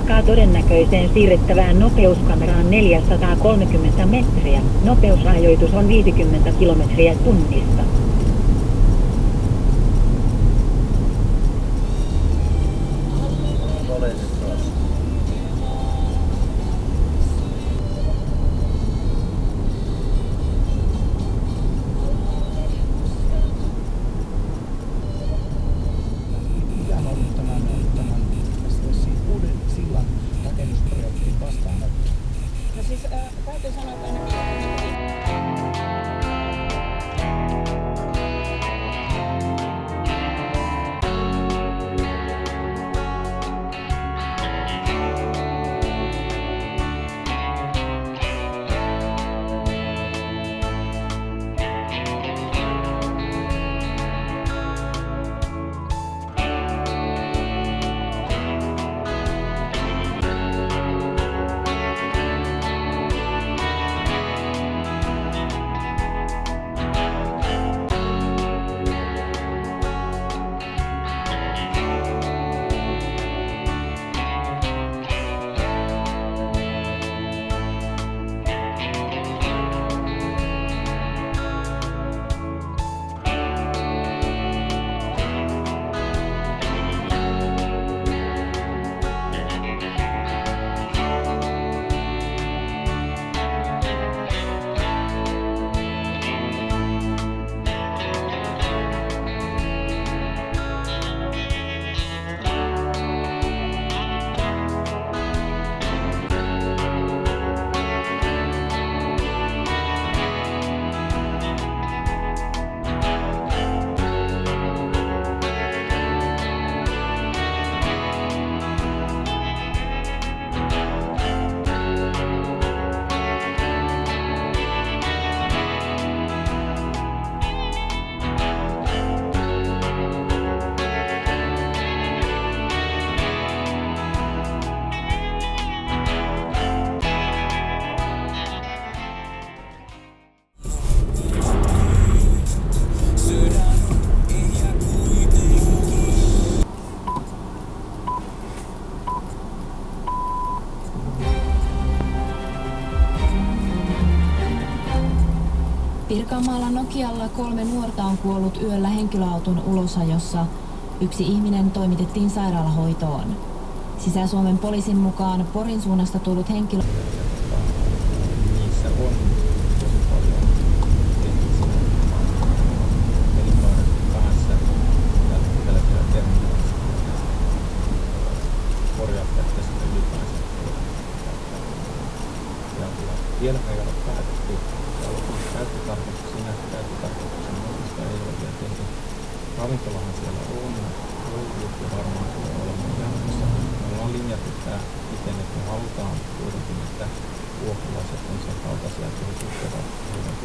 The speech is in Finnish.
matkaa todennäköiseen siirrettävään nopeuskameraan 430 metriä. Nopeusrajoitus on 50 kilometriä tunnissa. No siis täytyy sanoa, että ainakin Pirkanmaalla Nokialla 3 nuorta on kuollut yöllä henkilöauton ulosajossa. 1 ihminen toimitettiin sairaalahoitoon. Sisä-Suomen poliisin mukaan Porin suunnasta tullut henkilö... Niissä on tosi paljon ihmisiä elinkaaren päässä ja tällaisilla terminaalissa korjausta sitten ylipäänsä. Ja vielä ei ole päätetty käyttötarkoituksen muutosta ei ole vielä tehty. Ravintolahan siellä on ollut ja varmaan tulee olemaan jatkossa. Me ollaan linjattu tämä miten, että me halutaan kuitenkin, että vuokralaiset on sen kaltaisia, että he tukevat heidän